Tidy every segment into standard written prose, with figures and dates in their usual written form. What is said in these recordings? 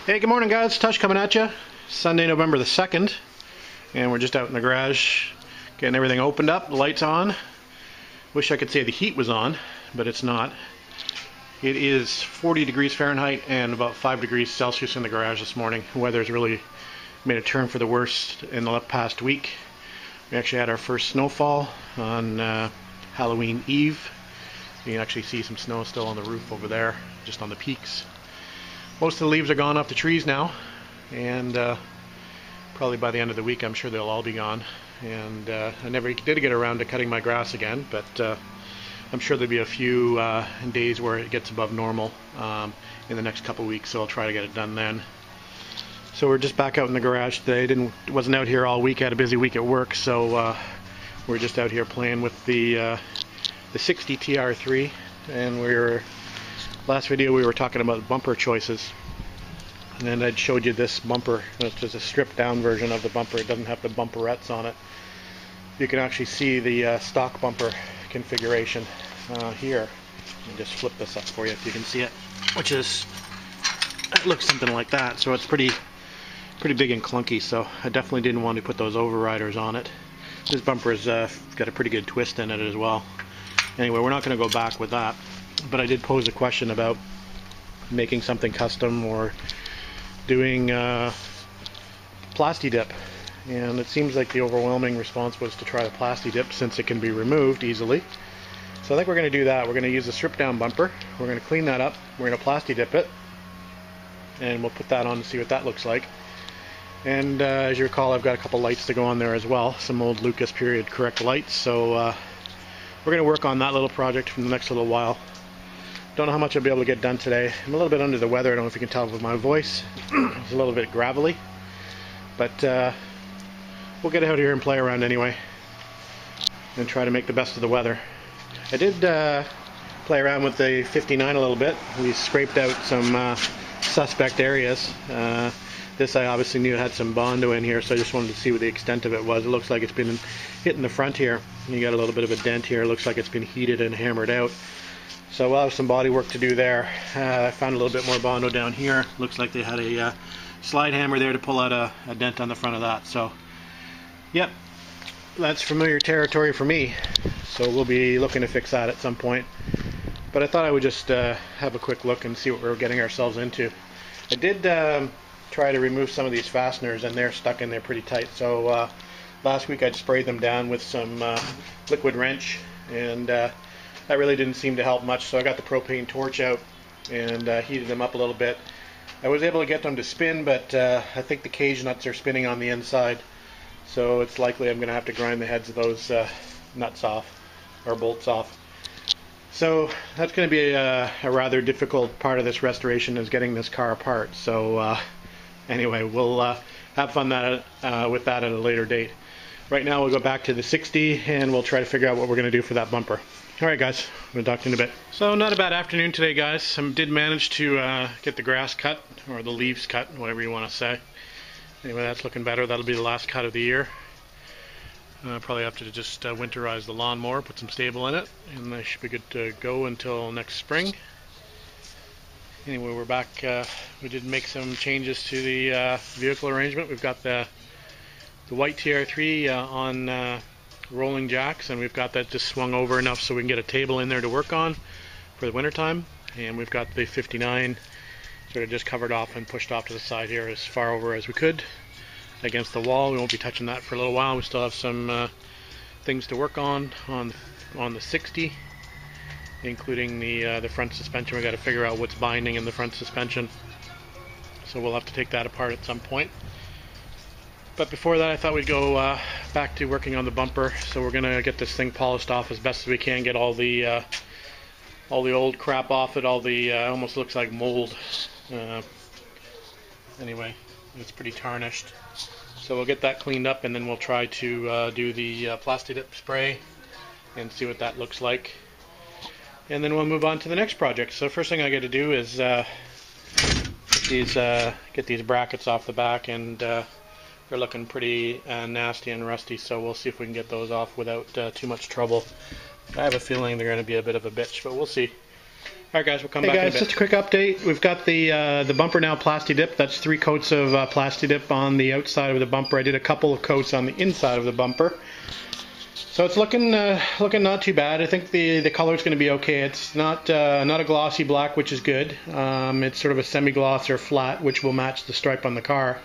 Hey, good morning guys, Tush coming at you. Sunday, November the 2nd, and we're just out in the garage getting everything opened up, the lights on. Wish I could say the heat was on, but it's not. It is 40 degrees Fahrenheit and about 5 degrees Celsius in the garage this morning. The weather's really made a turn for the worst in the past week. We actually had our first snowfall on Halloween Eve. You can actually see some snow still on the roof over there, just on the peaks. Most of the leaves are gone off the trees now, and probably by the end of the week I'm sure they'll all be gone. And I never did get around to cutting my grass again, but I'm sure there'll be a few days where it gets above normal in the next couple weeks, so I'll try to get it done then. So we're just back out in the garage today. Wasn't out here all week, I had a busy week at work, so we're just out here playing with the 60 TR3, and last video we were talking about bumper choices, and then I'd showed you this bumper. It's just a stripped down version of the bumper. It doesn't have the bumperettes on it. You can actually see the stock bumper configuration here. Let me just flip this up for you if you can see it, it looks something like that. So it's pretty big and clunky, so I definitely didn't want to put those overriders on it. This bumper's got a pretty good twist in it as well. Anyway, we're not going to go back with that. But I did pose a question about making something custom or doing plasti dip, and it seems like the overwhelming response was to try the plasti dip since it can be removed easily. So I think we're going to do that. We're going to use a stripped down bumper. We're going to clean that up. We're going to plasti dip it, and we'll put that on to see what that looks like. And as you recall, I've got a couple lights to go on there as well, some old Lucas period correct lights. So we're going to work on that little project for the next little while. Don't know how much I'll be able to get done today. I'm a little bit under the weather. I don't know if you can tell with my voice. It's a little bit gravelly, but we'll get out here and play around anyway and try to make the best of the weather. I did play around with the 59 a little bit. We scraped out some suspect areas. This I obviously knew had some Bondo in here, so I just wanted to see what the extent of it was. It looks like it's been hitting the front here. You got a little bit of a dent here. It looks like it's been heated and hammered out. So we'll have some body work to do there. I found a little bit more Bondo down here. Looks like they had a slide hammer there to pull out a dent on the front of that. So, yep, that's familiar territory for me. So we'll be looking to fix that at some point. But I thought I would just have a quick look and see what we're getting ourselves into. I did try to remove some of these fasteners, and they're stuck in there pretty tight. So last week I'd sprayed them down with some liquid wrench, and that really didn't seem to help much, so I got the propane torch out and heated them up a little bit. I was able to get them to spin, but I think the cage nuts are spinning on the inside, so it's likely I'm going to have to grind the heads of those nuts off, or bolts off. So that's going to be a rather difficult part of this restoration, is getting this car apart. So anyway, we'll have fun with that at a later date. Right now we'll go back to the 60 and we'll try to figure out what we're going to do for that bumper. Alright guys, I'm going to talk to you in a bit. So not a bad afternoon today guys. I did manage to get the grass cut, or the leaves cut, whatever you want to say. Anyway, that's looking better. That'll be the last cut of the year. Probably have to just winterize the lawnmower, put some stable in it, and they should be good to go until next spring. Anyway, we're back. We did make some changes to the vehicle arrangement. We've got the white TR3 on rolling jacks, and we've got that just swung over enough so we can get a table in there to work on for the winter time. And we've got the 59 sort of just covered off and pushed off to the side here as far over as we could against the wall. We won't be touching that for a little while. We still have some things to work on the 60, including the front suspension. We got to figure out what's binding in the front suspension, so we'll have to take that apart at some point. But before that, I thought we'd go back to working on the bumper. So we're gonna get this thing polished off as best as we can, get all the old crap off it, all the almost looks like mold. Anyway, it's pretty tarnished. So we'll get that cleaned up, and then we'll try to do the plasti dip spray and see what that looks like. And then we'll move on to the next project. So first thing I got to do is get these brackets off the back, and they're looking pretty nasty and rusty, so we'll see if we can get those off without too much trouble. I have a feeling they're going to be a bit of a bitch, but we'll see. Alright guys, we'll come back in a bit. Hey guys, just a quick update. We've got the bumper now Plasti-Dip. That's 3 coats of Plasti-Dip on the outside of the bumper. I did a couple of coats on the inside of the bumper. So it's looking not too bad. I think the color is going to be okay. It's not a glossy black, which is good. It's sort of a semi-gloss or flat, which will match the stripe on the car.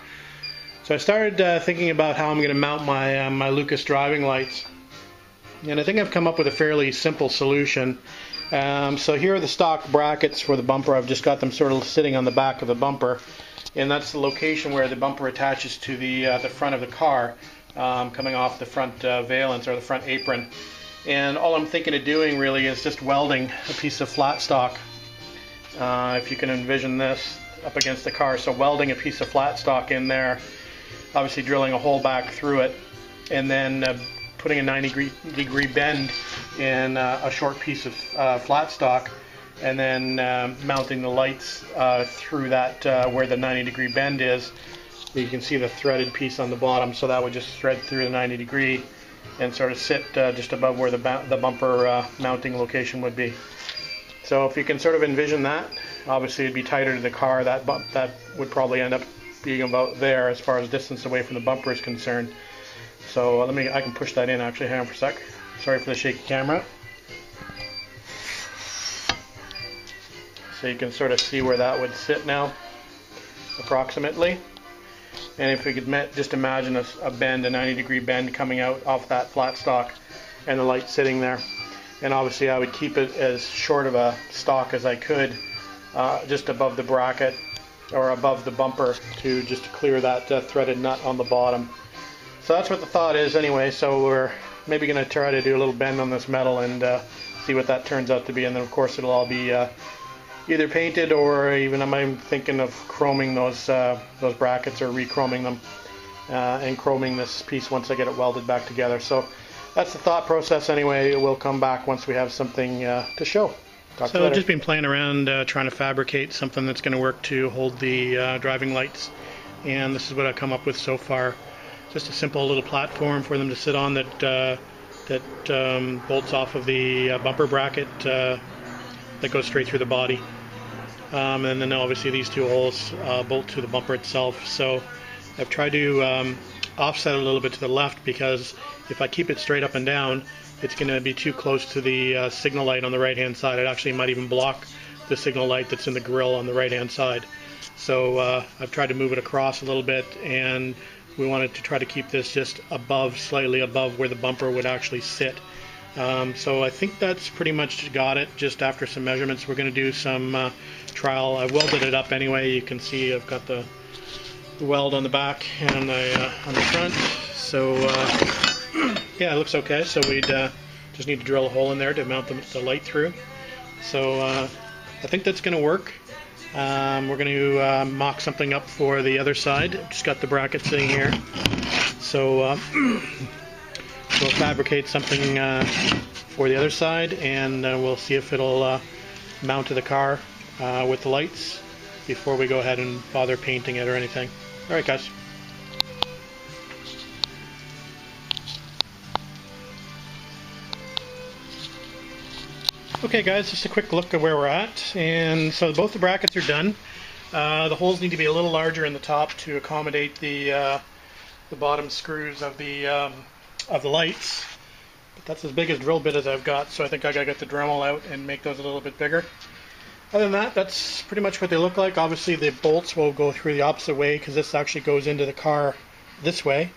So I started thinking about how I'm going to mount my my Lucas driving lights, and I think I've come up with a fairly simple solution. So here are the stock brackets for the bumper. I've just got them sort of sitting on the back of the bumper, and that's the location where the bumper attaches to the front of the car. Coming off the front valance or the front apron, and all I'm thinking of doing really is just welding a piece of flat stock, if you can envision this, up against the car. So welding a piece of flat stock in there, obviously drilling a hole back through it, and then putting a 90-degree bend in a short piece of flat stock, and then mounting the lights through that where the 90-degree bend is. You can see the threaded piece on the bottom, so that would just thread through the 90 degree and sort of sit just above where the bumper mounting location would be. So if you can sort of envision that, obviously it'd be tighter to the car. That would probably end up being about there as far as distance away from the bumper is concerned. So I can push that in actually. Hang on for a sec. Sorry for the shaky camera. So you can sort of see where that would sit now, approximately. And if we could just imagine a bend, a 90-degree bend coming out off that flat stock, and the light sitting there. And obviously I would keep it as short of a stock as I could, just above the bracket or above the bumper to clear that threaded nut on the bottom. So that's what the thought is anyway. So we're maybe going to try to do a little bend on this metal and see what that turns out to be. And then of course it'll all be either painted, or even I'm thinking of chroming those brackets, or re-chroming them and chroming this piece once I get it welded back together. So that's the thought process anyway. We'll come back once we have something to show. So I've just been playing around trying to fabricate something that's going to work to hold the driving lights, and this is what I've come up with so far. Just a simple little platform for them to sit on that bolts off of the bumper bracket that goes straight through the body. And then obviously these 2 holes bolt to the bumper itself. So I've tried to offset a little bit to the left, because if I keep it straight up and down, it's going to be too close to the signal light on the right hand side. It actually might even block the signal light that's in the grill on the right hand side. So I've tried to move it across a little bit, and we wanted to try to keep this just slightly above where the bumper would actually sit. So I think that's pretty much got it. Just after some measurements, we're going to do some trial. I welded it up anyway. You can see I've got the weld on the back and on the front. So yeah, it looks okay. So we'd just need to drill a hole in there to mount the light through. So I think that's going to work. We're going to mock something up for the other side. Just got the bracket sitting here. So we'll fabricate something for the other side, and we'll see if it'll mount to the car with the lights before we go ahead and bother painting it or anything. Alright guys. Okay guys, just a quick look at where we're at. And so both the brackets are done. The holes need to be a little larger in the top to accommodate the bottom screws of the lights. But that's as big a drill bit as I've got, so I think I gotta get the Dremel out and make those a little bit bigger. Other than that, that's pretty much what they look like. Obviously the bolts will go through the opposite way, because this actually goes into the car this way.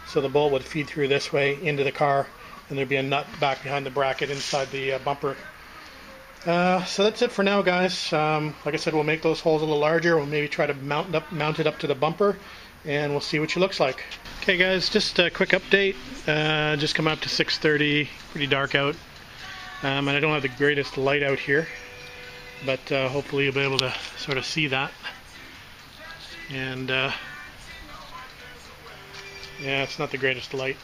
So the bolt would feed through this way into the car, and there'd be a nut back behind the bracket inside the bumper. So that's it for now, guys. Like I said, we'll make those holes a little larger. We'll maybe try to mount it up to the bumper, and we'll see what she looks like. Okay guys, just a quick update. Just come up to 6:30, pretty dark out, and I don't have the greatest light out here, but hopefully you'll be able to sort of see that. And yeah, it's not the greatest light.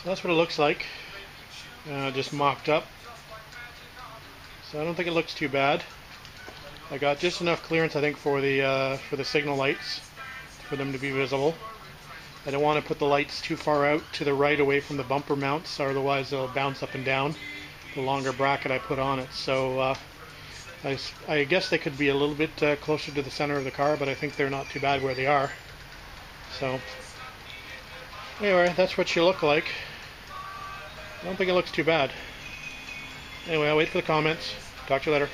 So that's what it looks like, just mocked up. So I don't think it looks too bad. I got just enough clearance, I think, for the signal lights for them to be visible. I don't want to put the lights too far out to the right away from the bumper mounts, or otherwise they'll bounce up and down the longer bracket I put on it. So I guess they could be a little bit closer to the center of the car, but I think they're not too bad where they are. So anyway, that's what she look like. I don't think it looks too bad. Anyway, I'll wait for the comments. Talk to you later.